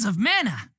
of mana.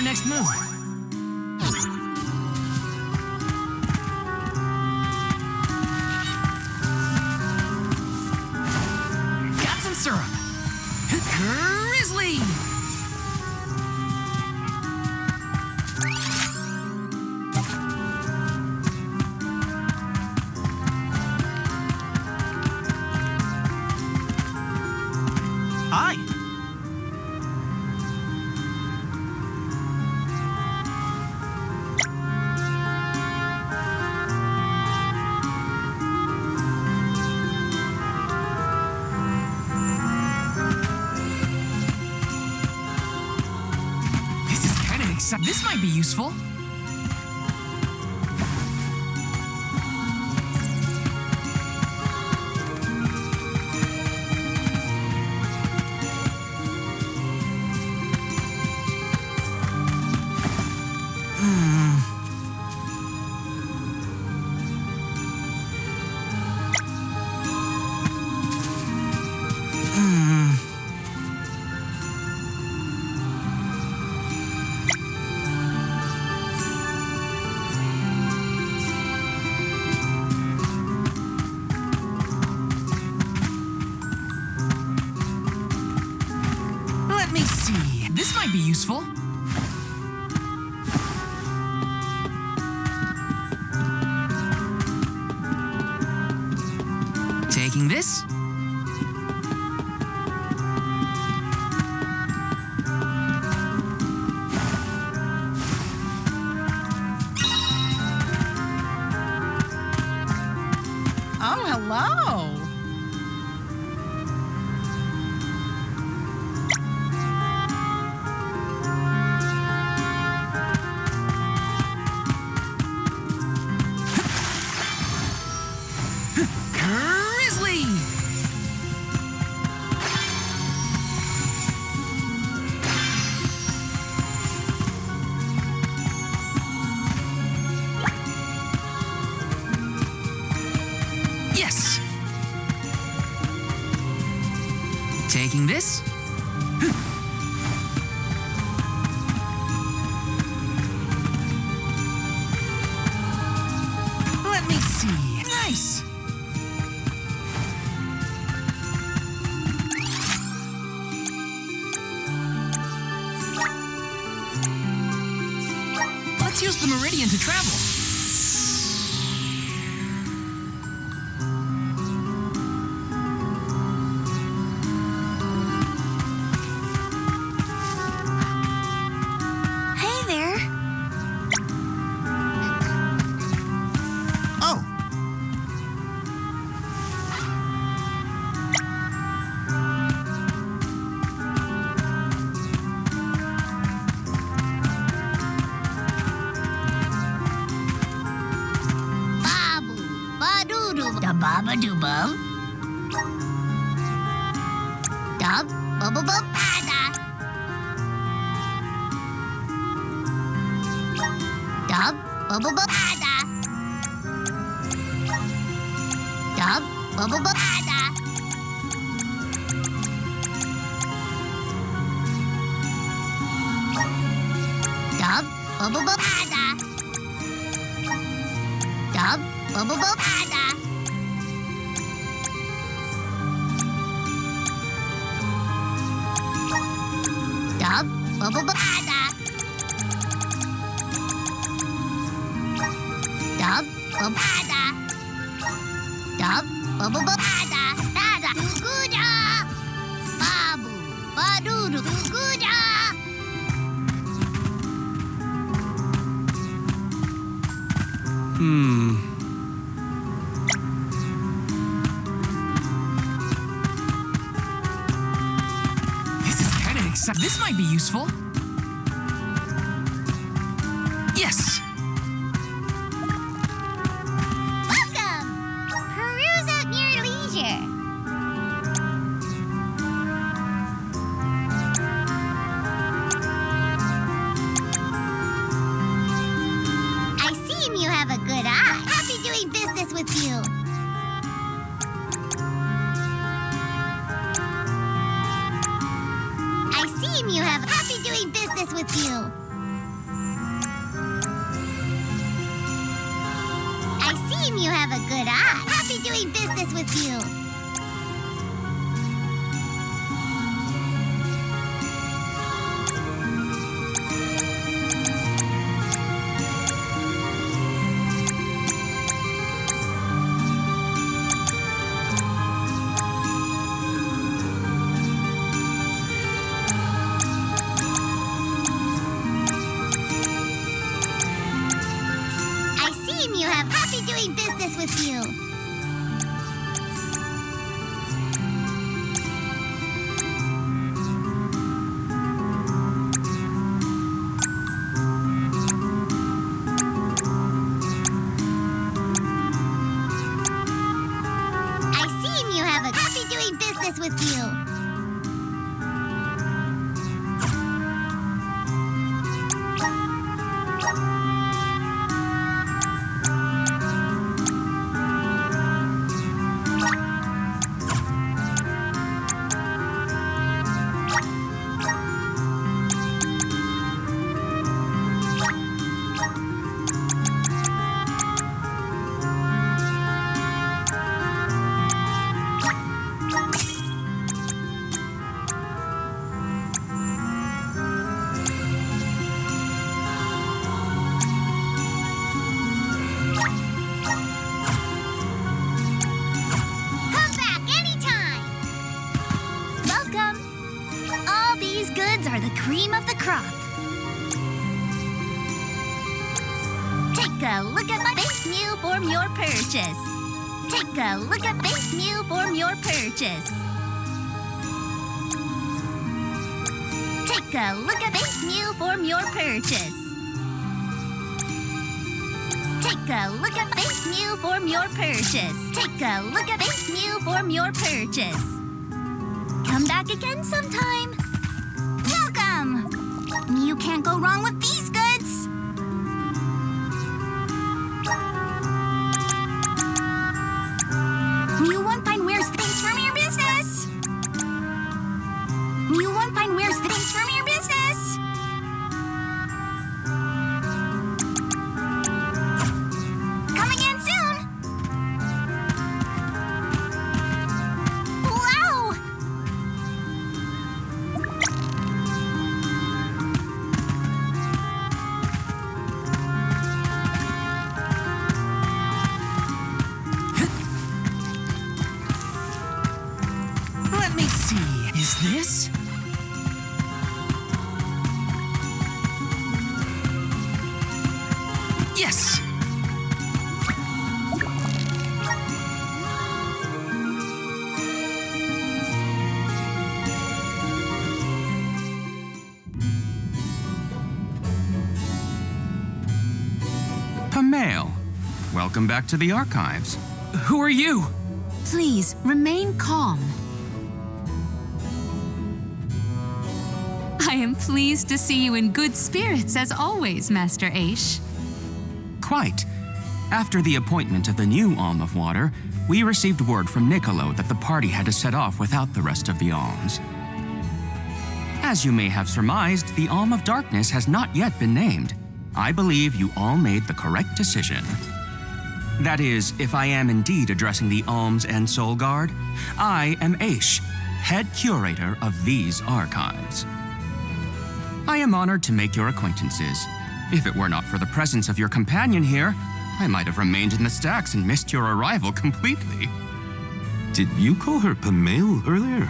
Next move. Got some syrup. Grizzly! Hi. This might be useful. Let me see. This might be useful. Taking this. Oh, hello. Grizzly! Yes! Taking this. Let me see. Nice! Let's use the meridian to travel. Hey there. Oh. Babu, badoo, da baba doo bub. Dub, bubba bub, bada. Dub, bubba bub, bada. Dub, bubba bub, bada. Dub, bubba bub, bada. Dub, bubba bub, bada. Dub, bubba bub, bada. Dub, bubba bada. Dub, bubba bub, bada. Bada, guguda. Babu, badoo, guguda. exciting. This might be useful. Yes! Welcome! Peruse at your leisure. I see you have a good eye. Happy doing business with you. I see you have happy doing business with you. I see you have a good eye. Happy doing business with you. I see you have happy doing business with you. I see you have a happy doing business with you. Come back anytime. Welcome. All these goods are the cream of the crop. Take a look at my base meal form your purchase. Take a look at base meal form your purchase. Take a look at base meal form your purchase. Take a look at base meal form your purchase. Take a look at base meal form your purchase. Come back again sometime. Welcome! You can't go wrong with these goods. You won't find worse things from your business. You won't find worse things from your business. Come again soon. Wow! Let me see. Is this? Yes! Pamail, welcome back to the archives. Who are you? Please remain calm. I am pleased to see you in good spirits as always, Master Aish. Quite. After the appointment of the new Alm of Water, we received word from Niccolo that the party had to set off without the rest of the alms. As you may have surmised, the Alm of Darkness has not yet been named. I believe you all made the correct decision. That is, if I am indeed addressing the Alms and Soul Guard, I am Aish, head curator of these archives. I am honored to make your acquaintances. If it were not for the presence of your companion here, I might have remained in the stacks and missed your arrival completely. Did you call her Pamail earlier?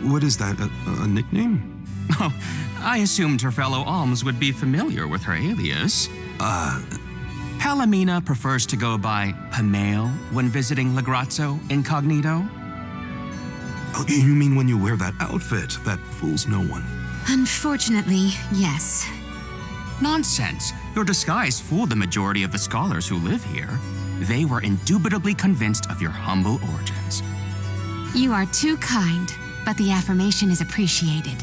What is that, a nickname? Oh, I assumed her fellow alms would be familiar with her alias. Palomina prefers to go by Pamail when visiting Lagrazzo incognito. Oh, you mean when you wear that outfit that fools no one? Unfortunately, yes. Nonsense. Your disguise fooled the majority of the scholars who live here. They were indubitably convinced of your humble origins. You are too kind, but the affirmation is appreciated.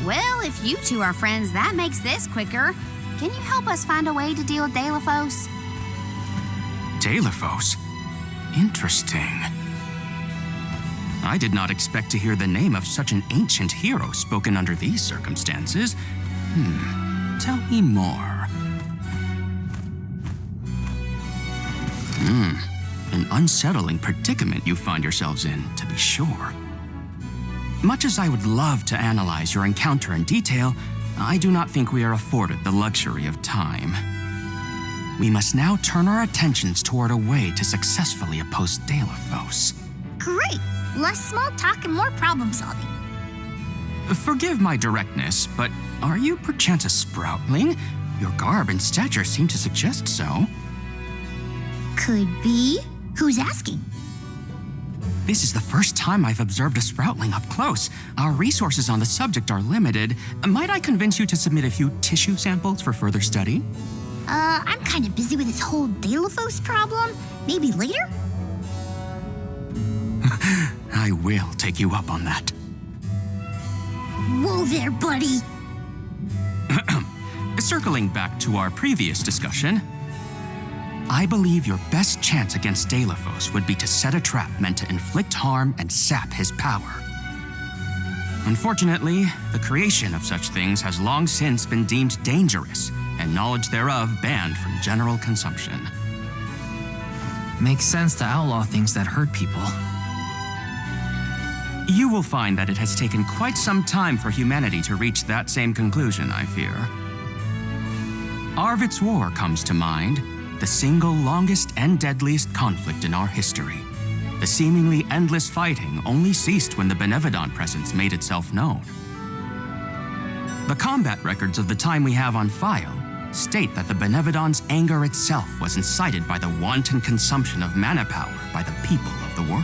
Well, if you two are friends, that makes this quicker. Can you help us find a way to deal with Delphos? Delphos? Interesting. I did not expect to hear the name of such an ancient hero spoken under these circumstances. Tell me more. An unsettling predicament you find yourselves in, to be sure. Much as I would love to analyze your encounter in detail, I do not think we are afforded the luxury of time. We must now turn our attentions toward a way to successfully oppose Delphos. Great! Less small talk and more problem solving. Forgive my directness, but are you perchance a sproutling? Your garb and stature seem to suggest so. Could be. Who's asking? This is the first time I've observed a sproutling up close. Our resources on the subject are limited. Might I convince you to submit a few tissue samples for further study? I'm kind of busy with this whole Delphos problem. Maybe later? I will take you up on that. Whoa there, buddy. Circling back to our previous discussion, I believe your best chance against Delphos would be to set a trap meant to inflict harm and sap his power. Unfortunately, the creation of such things has long since been deemed dangerous, and knowledge thereof banned from general consumption. Makes sense to outlaw things that hurt people. You will find that it has taken quite some time for humanity to reach that same conclusion, I fear. Arvid's War comes to mind, the single longest and deadliest conflict in our history. The seemingly endless fighting only ceased when the Benevodon presence made itself known. The combat records of the time we have on file state that the Benevodon's anger itself was incited by the wanton consumption of mana power by the people of the world.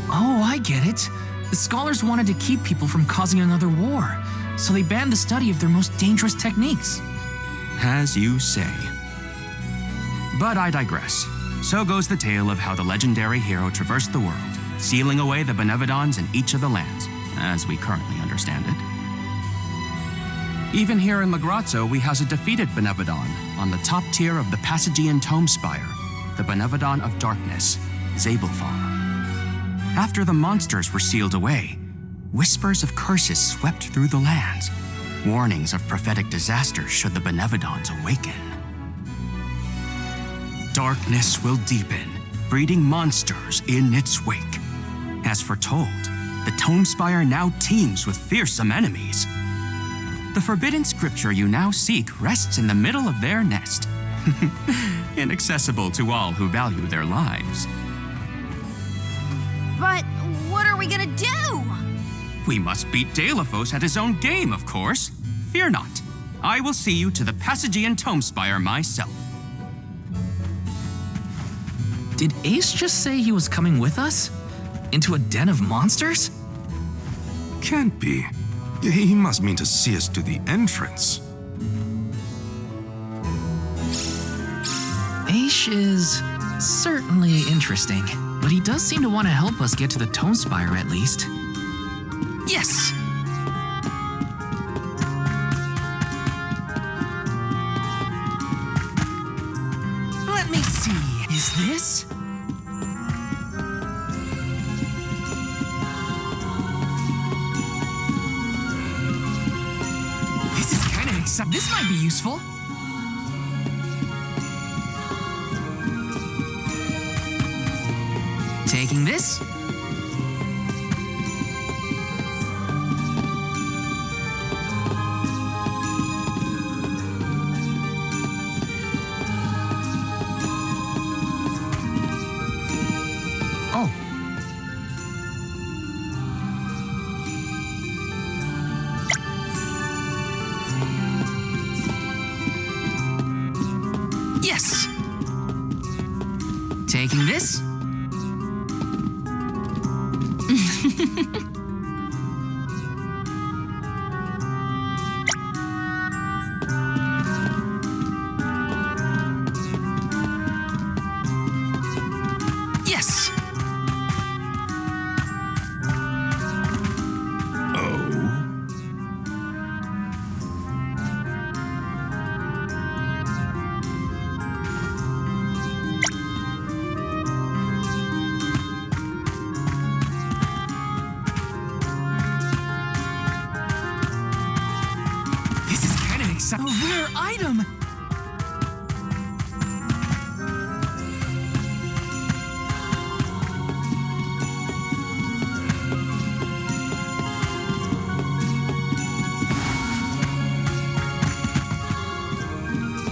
Oh, I get it. The scholars wanted to keep people from causing another war, so they banned the study of their most dangerous techniques. As you say. But I digress. So goes the tale of how the legendary hero traversed the world, sealing away the Benevodons in each of the lands, as we currently understand it. Even here in Lagrazzo, we house a defeated Benevodon on the top tier of the Passagian Tome Spire, the Benevodon of Darkness, Zabelfar. After the monsters were sealed away, whispers of curses swept through the lands, warnings of prophetic disaster should the Benevodons awaken. Darkness will deepen, breeding monsters in its wake. As foretold, the Tome Spire now teems with fearsome enemies. The forbidden scripture you now seek rests in the middle of their nest, inaccessible to all who value their lives. But what are we gonna do? We must beat Delphos at his own game, of course. Fear not. I will see you to the Passagian Tome Spire myself. Did Ace just say he was coming with us? Into a den of monsters? Can't be. He must mean to see us to the entrance. Ace is certainly interesting, but he does seem to want to help us get to the Tome Spire at least. Yes! Let me see. Is this? This is kind of except this might be useful. Taking this. Oh. Yes. Taking this. Yes! This is kind of exciting. A rare item!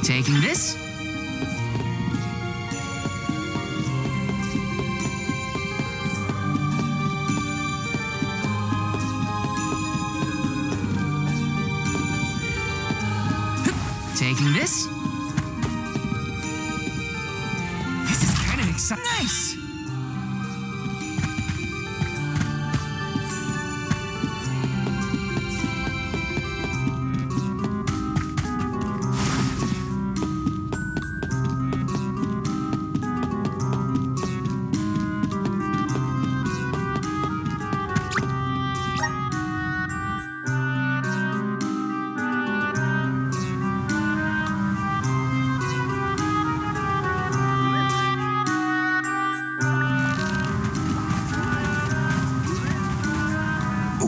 Taking this? Taking this? This is kind of exciting. Nice!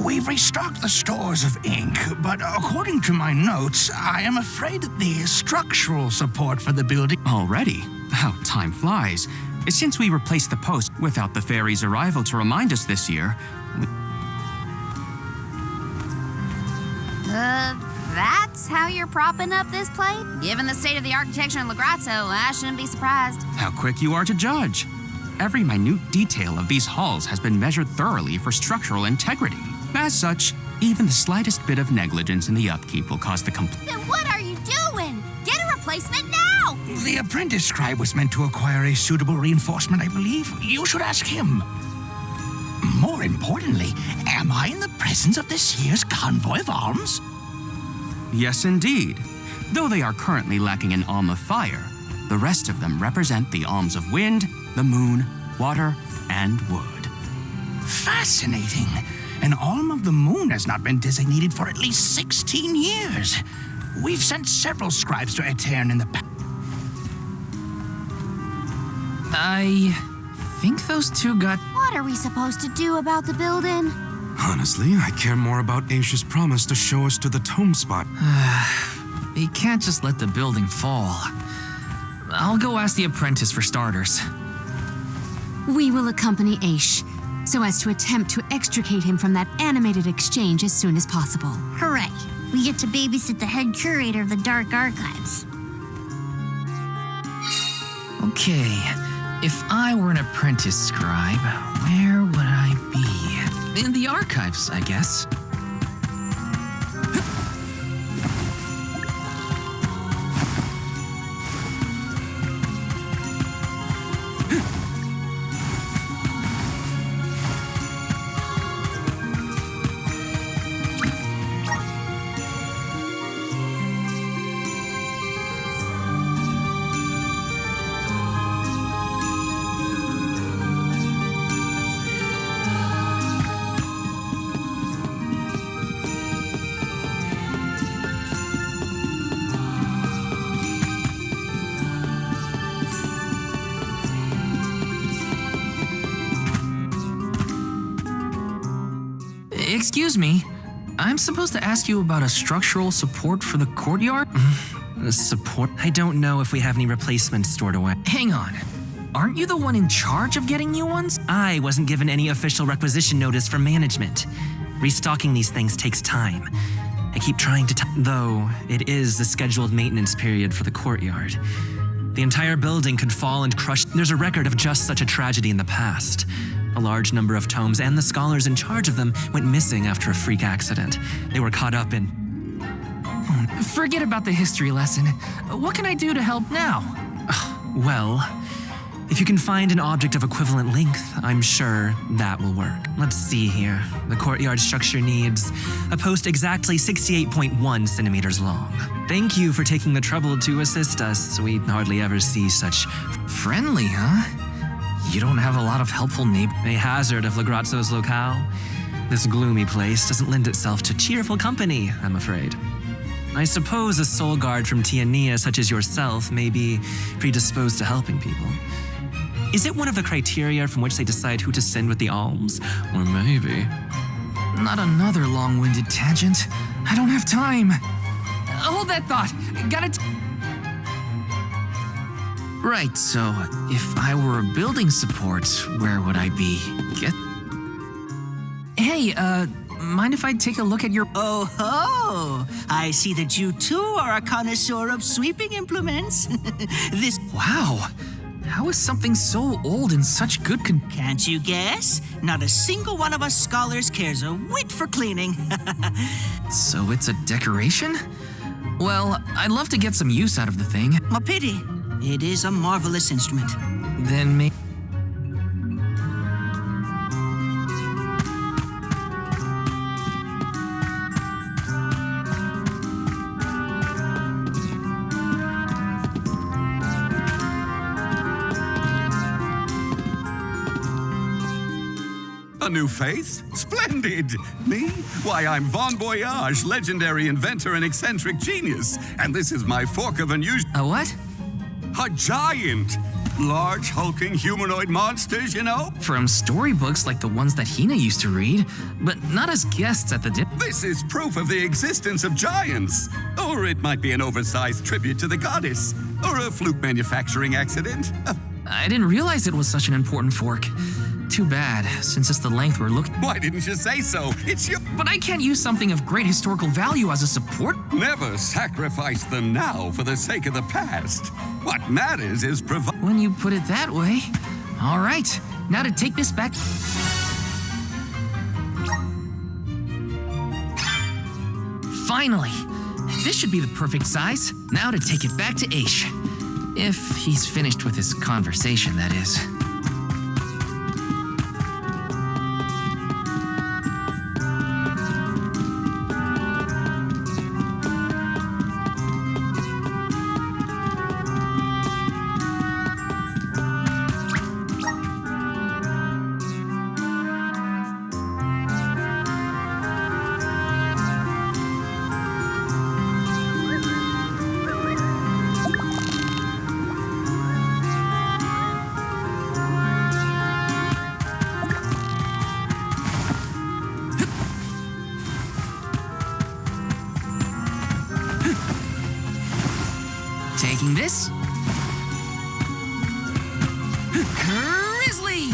We've restocked the stores of ink, but according to my notes, I am afraid that the structural support for the building... Already? How time flies. Since we replaced the post without the fairy's arrival to remind us this year, That's how you're propping up this place? Given the state of the architecture in Lagrazzo, I shouldn't be surprised. how quick you are to judge. Every minute detail of these halls has been measured thoroughly for structural integrity. As such, even the slightest bit of negligence in the upkeep will cause the complete... Then what are you doing? Get a replacement now! The apprentice scribe was meant to acquire a suitable reinforcement, I believe. You should ask him. More importantly, am I in the presence of this year's convoy of alms? Yes, indeed. Though they are currently lacking an alm of fire, the rest of them represent the alms of wind, the moon, water, and wood. Fascinating. An alm of the moon has not been designated for at least 16 years. We've sent several scribes to Aetern in the past. I think those two got... What are we supposed to do about the building? Honestly, I care more about Aisha's promise to show us to the tome spot. You can't just let the building fall. I'll go ask the apprentice for starters. We will accompany Aish, so as to attempt to extricate him from that animated exchange as soon as possible. Hooray. We get to babysit the head curator of the Dark Archives. Okay, if I were an apprentice scribe, where would I be? In the archives, I guess. Excuse me, I'm supposed to ask you about a structural support for the courtyard? Support? I don't know if we have any replacements stored away. Hang on, aren't you the one in charge of getting new ones? I wasn't given any official requisition notice from management. Restocking these things takes time. I keep trying to though it is the scheduled maintenance period for the courtyard. The entire building could fall and crush. There's a record of just such a tragedy in the past. A large number of tomes and the scholars in charge of them went missing after a freak accident. They were caught up in... Forget about the history lesson. What can I do to help now? Well, If you can find an object of equivalent length, I'm sure that will work. Let's see here. The courtyard structure needs a post exactly 68.1 centimeters long. Thank you for taking the trouble to assist us. We hardly ever see such Friendly, huh? You don't have a lot of helpful neighbors. a hazard of Lagrazzo's locale. This gloomy place doesn't lend itself to cheerful company, I'm afraid. I suppose a soul guard from Tiania such as yourself may be predisposed to helping people. Is it one of the criteria from which they decide who to send with the alms? Or maybe... Not another long-winded tangent. I don't have time. Hold that thought. Right, so if I were a building support, where would I be? Hey, mind if I take a look at your... Oh ho! I see that you too are a connoisseur of sweeping implements. This Wow! How is something so old in such good can't you guess? Not a single one of us scholars cares a whit for cleaning. So it's a decoration? Well, I'd love to get some use out of the thing. A pity. It is a marvelous instrument. Then maybe... A new face? Splendid! Me? Why, I'm Bon Voyage, legendary inventor and eccentric genius. And this is my fork of unusual... A what? A giant! Large, hulking humanoid monsters, you know? From storybooks like the ones that Hina used to read, but not as guests at the This is proof of the existence of giants. Or it might be an oversized tribute to the goddess. Or a fluke manufacturing accident. I didn't realize it was such an important fork. Too bad, since it's the length we're looking... Why didn't you say so? It's your... But I can't use something of great historical value as a support? Never sacrifice them now for the sake of the past. What matters is When you put it that way. All right, now to take this back... Finally! This should be the perfect size. Now to take it back to Aish. If he's finished with his conversation, that is. Taking this. Grizzly!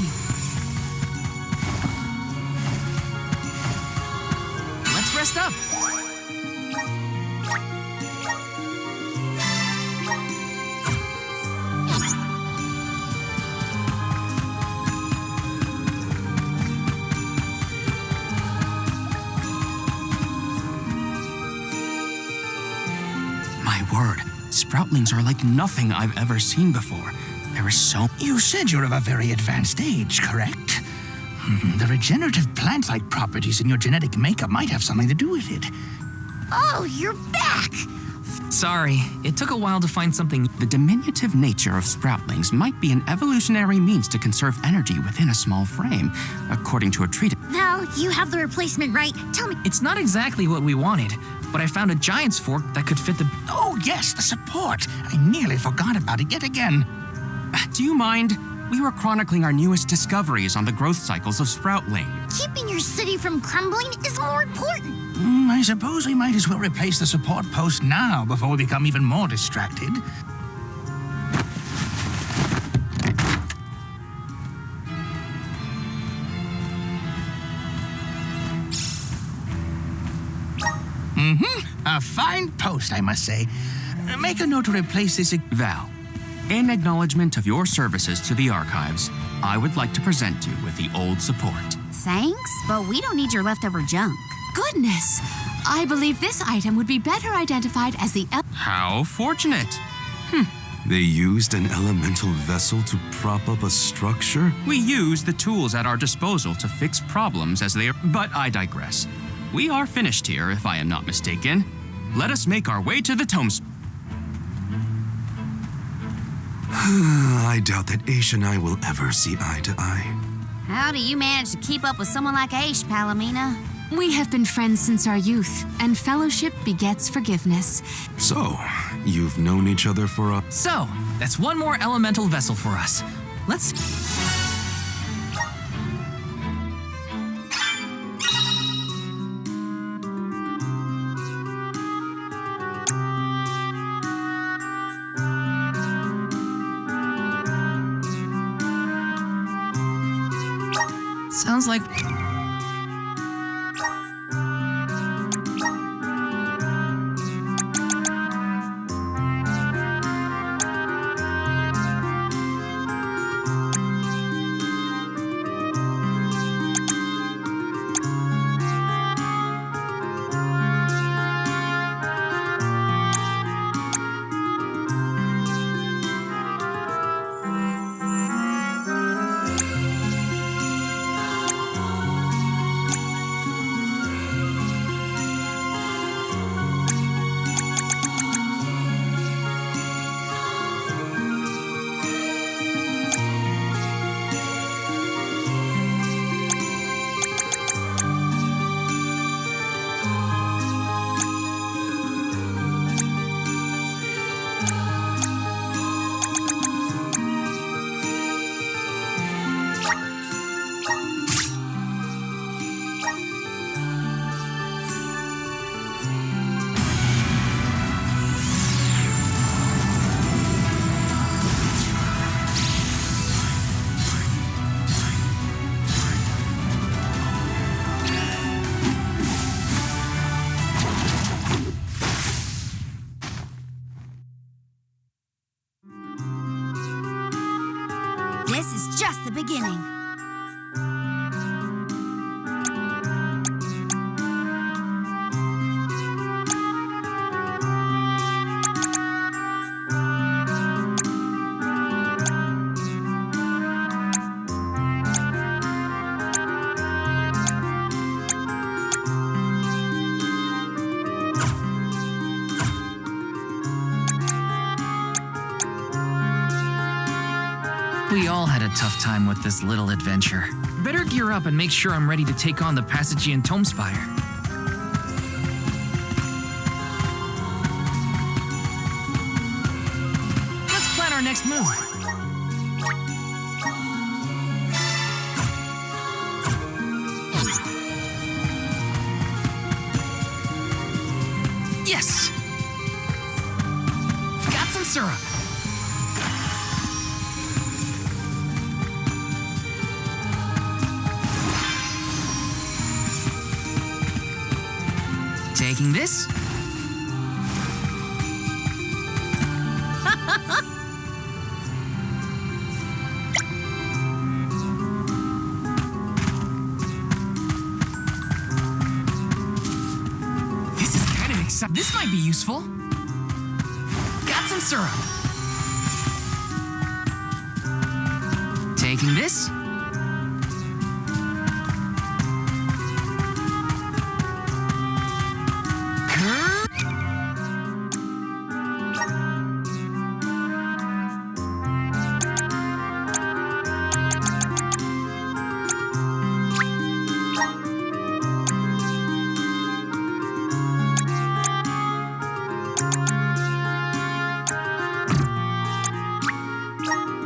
Let's rest up. My word, sproutlings are like nothing I've ever seen before. There is so... You said you're of a very advanced age, correct? The regenerative plant-like properties in your genetic makeup might have something to do with it. Oh, you're back! Sorry, it took a while to find something. The diminutive nature of sproutlings might be an evolutionary means to conserve energy within a small frame, according to a treatise. Val, you have the replacement, right? Tell me. It's not exactly what we wanted, but I found a giant's fork that could fit the... Oh, yes, the support. I nearly forgot about it yet again. Do you mind? We were chronicling our newest discoveries on the growth cycles of sproutling. Keeping your city from crumbling is more important. I suppose we might as well replace the support post now before we become even more distracted. A fine post, I must say. Make a note to replace this... Val, in acknowledgement of your services to the archives, I would like to present you with the old support. Thanks, but we don't need your leftover junk. Goodness! I believe this item would be better identified as the... How fortunate. They used an elemental vessel to prop up a structure? We use the tools at our disposal to fix problems as they are. But I digress. We are finished here, if I am not mistaken. Let us make our way to the tombs. I doubt that Aish and I will ever see eye to eye. How do you manage to keep up with someone like Aish, Palomina? We have been friends since our youth, and fellowship begets forgiveness. So, you've known each other for a... So, that's one more elemental vessel for us. Let's... Sounds like... This is just the beginning. We all had a tough time with this little adventure. Better gear up and make sure I'm ready to take on the Passagean Tomespire. Let's plan our next move. Yes! Got some syrup. Taking this. This is kind of exciting. This might be useful. Got some syrup. Taking this.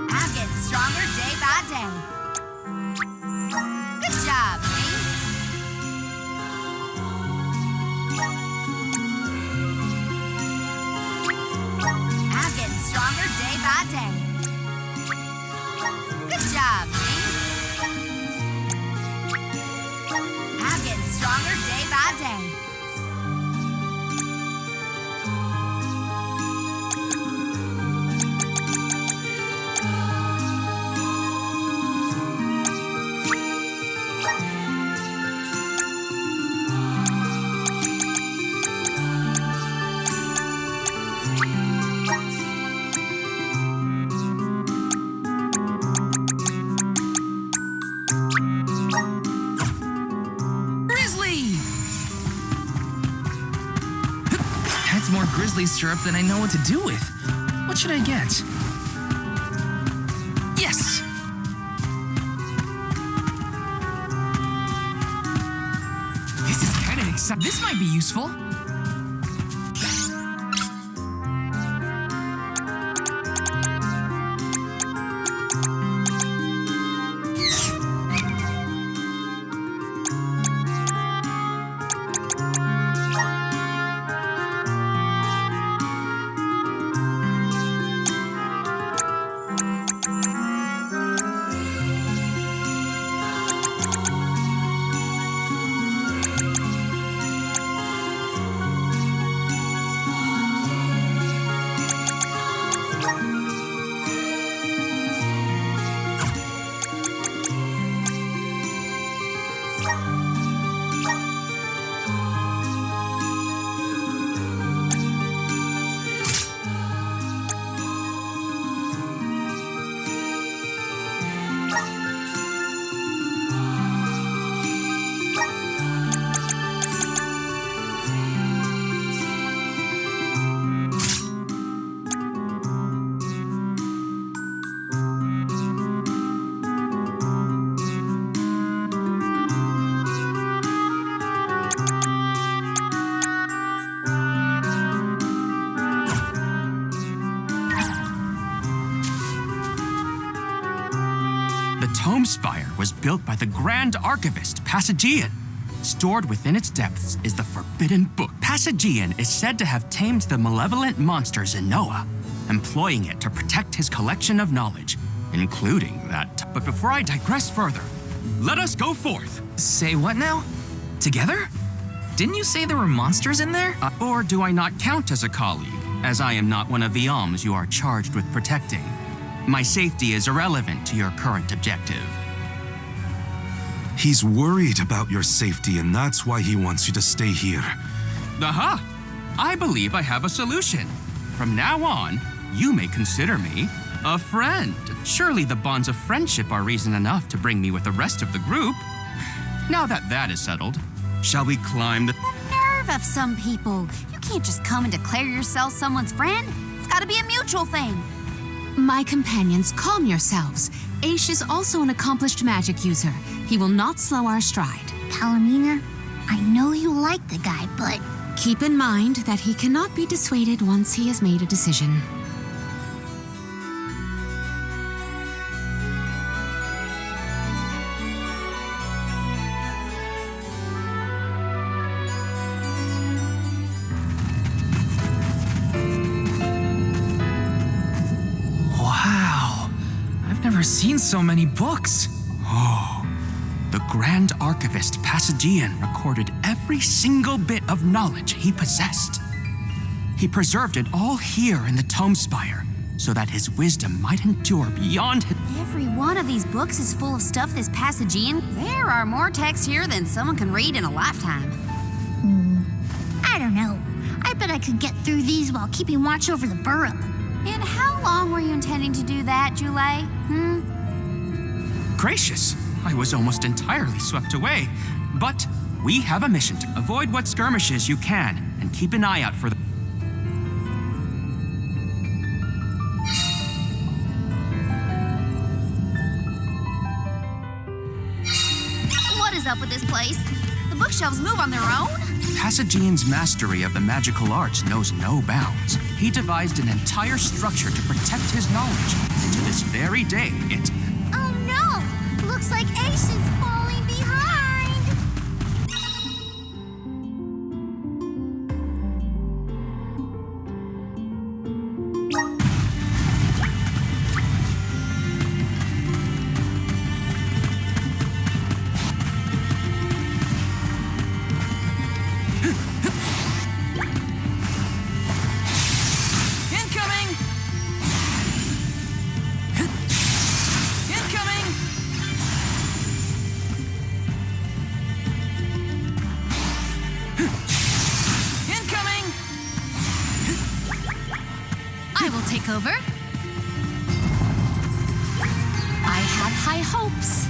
I'm getting stronger day by day. Good job, me. I'm getting stronger day by day. Good job, me. I'm getting stronger day by day. grizzly syrup that I know what to do with. What should I get? Yes! This is kind of exciting. This might be useful. The Tome Spire was built by the Grand Archivist, Passagian. Stored within its depths is the Forbidden Book. Passagian is said to have tamed the malevolent monster Zenoa, employing it to protect his collection of knowledge, including that. But before I digress further, let us go forth. Say what now? Together? Didn't you say there were monsters in there? Or do I not count as a colleague, as I am not one of the alms you are charged with protecting? My safety is irrelevant to your current objective. He's worried about your safety, and that's why he wants you to stay here. Aha! I believe I have a solution. From now on, you may consider me a friend. Surely the bonds of friendship are reason enough to bring me with the rest of the group. Now that that is settled, shall we climb the... Nerve of some people. You can't just come and declare yourself someone's friend. It's gotta be a mutual thing. My companions, calm yourselves. Aish is also an accomplished magic user. He will not slow our stride. Palomina, I know you like the guy, but... Keep in mind that he cannot be dissuaded once he has made a decision. Wow, I've never seen so many books. Oh, the Grand Archivist Passagian recorded every single bit of knowledge he possessed. He preserved it all here in the Tome Spire, so that his wisdom might endure beyond his... Every one of these books is full of stuff this Passagian. There are more texts here than someone can read in a lifetime. I don't know. I bet I could get through these while keeping watch over the burrow. And how long were you intending to do that, Jule? Gracious, I was almost entirely swept away. But we have a mission to avoid what skirmishes you can and keep an eye out for the... What is up with this place? The bookshelves move on their own? Passagian's mastery of the magical arts knows no bounds. He devised an entire structure to protect his knowledge, and to this very day, it... Oh no! Looks like Ace is falling behind! Incoming! Incoming! Incoming! I will take over. I have high hopes.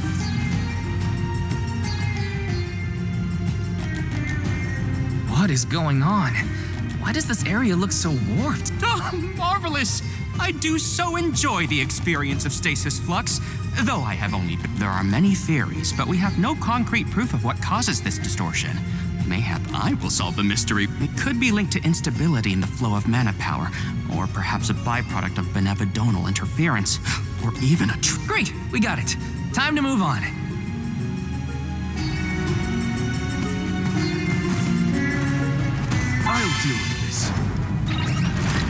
What is going on? Why does this area look so warped? Oh, marvelous! I do so enjoy the experience of stasis flux, though I have only... There are many theories, but we have no concrete proof of what causes this distortion. Mayhap I will solve the mystery. It could be linked to instability in the flow of mana power, or perhaps a byproduct of benevodonal interference, or even a... Great, we got it. Time to move on. I'll deal with this.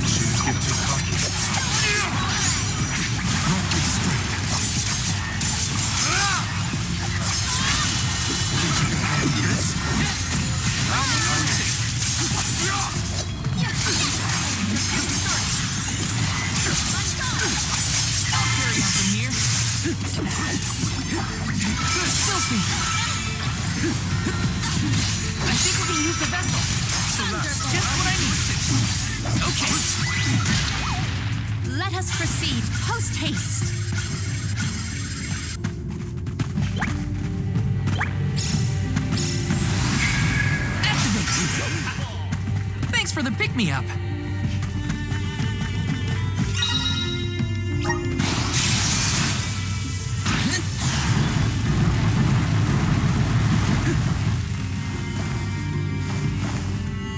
Shouldn't get too cocky. Not get straight. I'll carry on from here. Sophie! I think we can use the vessel. Just what I need. Okay. Let us proceed post haste. Activate. Thanks for the pick-me-up.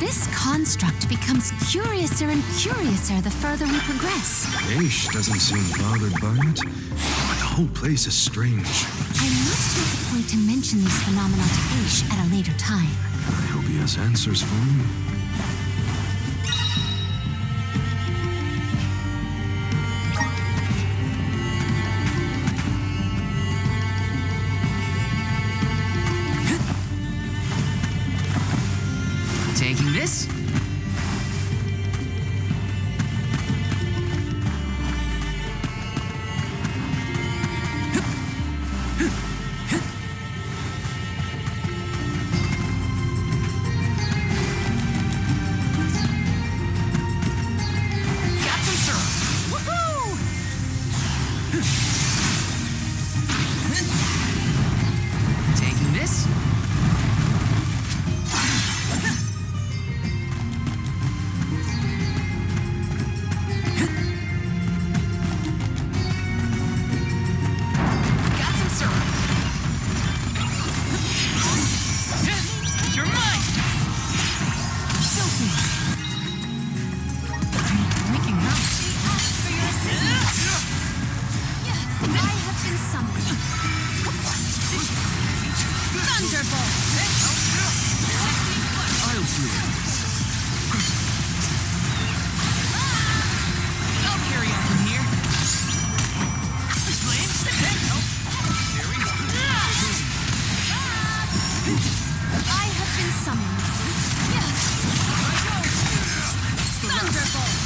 This construct becomes curiouser and curiouser the further we progress. Aish doesn't seem bothered by it, but the whole place is strange. I must make a point to mention these phenomena to Aish at a later time. I hope he has answers for me. Taking this. Got some syrup. Woohoo! Taking this. Got some syrup. You're mine! Sophie! Making out. I have been summoned. Thunderbolt! I'll deal with this. I'll carry on from here. Flames? I have been summoned. Thunderbolt!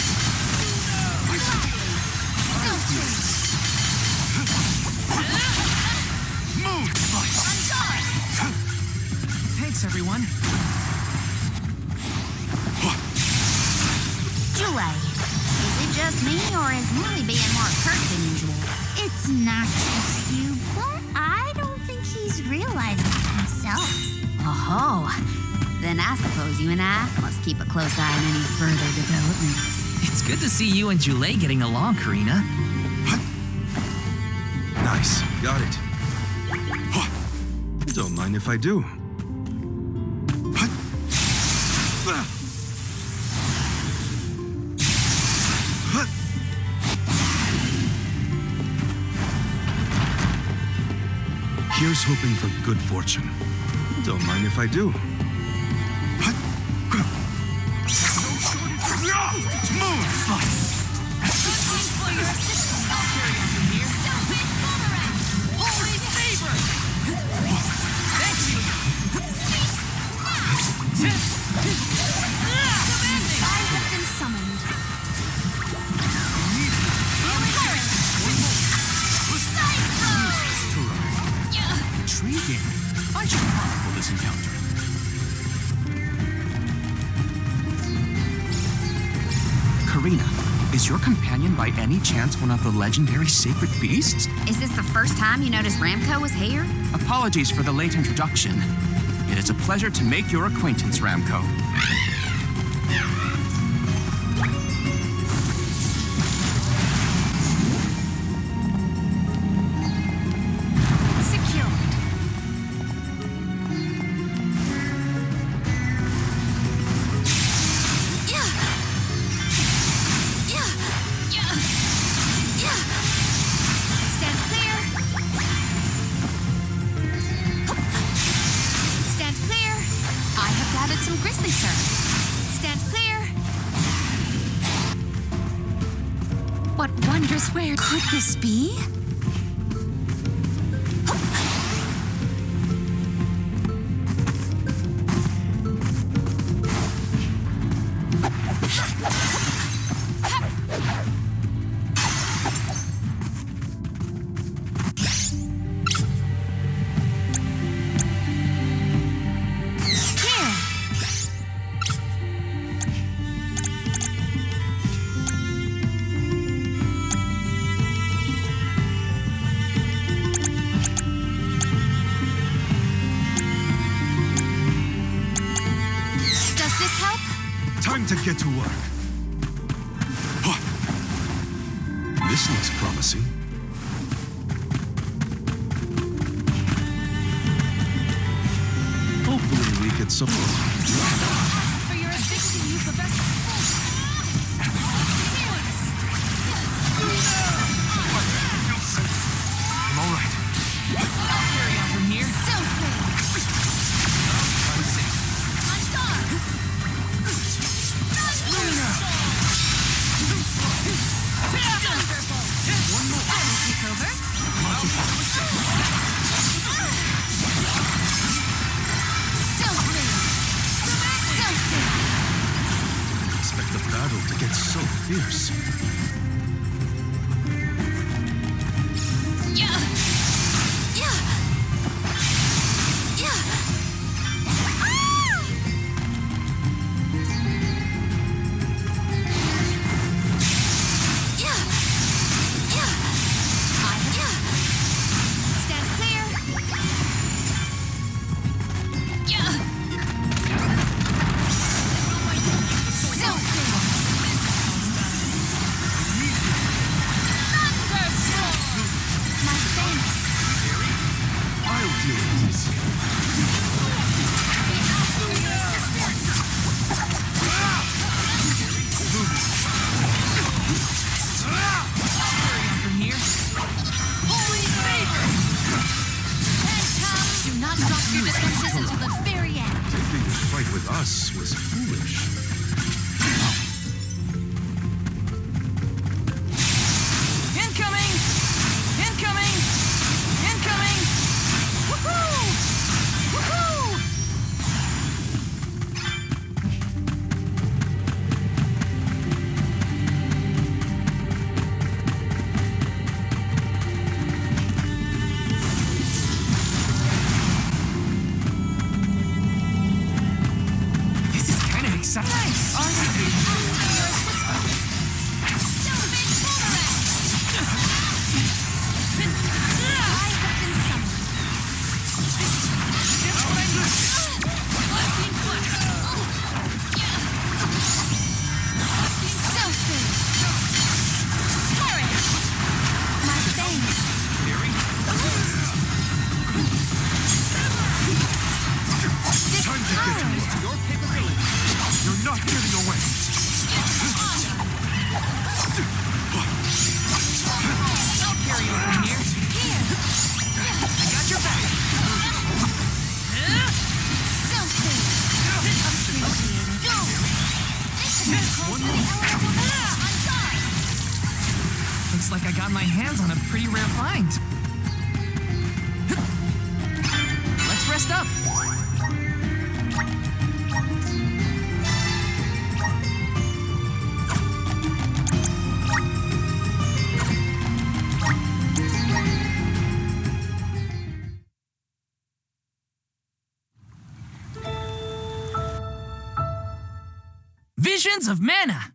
Moon slice! Thanks, everyone. Jule, is it just me, or is Millie being more pert than usual? It's not just you, but I don't think he's realized it himself. Oh, then I suppose you and I must keep a close eye on any further developments. It's good to see you and Jule getting along, Karina. Nice. Got it. Don't mind if I do. Here's hoping for good fortune. Don't mind if I do. Moon slice! I have been summoned. Intriguing. I should chronicle this encounter. Karina, is your companion by any chance one of the legendary sacred beasts? Is this the first time you noticed Ramco was here? Apologies for the late introduction. It is a pleasure to make your acquaintance, Ramco. Precisely, sir. Stand clear. What wondrous where could this be? Time to get to work. This looks promising. Hopefully we get some... For your assisting use the best. I'm all right. Carry on from here. So good. Didn't expect the battle to get so fierce. Stand clear. I'll deal with this. From here. Do not drop your defenses until the very end. Taking this fight with us was foolish. Incoming! Incoming! Incoming! Woohoo! Woohoo! This is kind of exciting. Nice! Time to get to work. Your capability. You're not getting away. I'll carry on from here. I got your back. Looks like I got my hands on a pretty rare find. Let's rest up. Visions of Mana.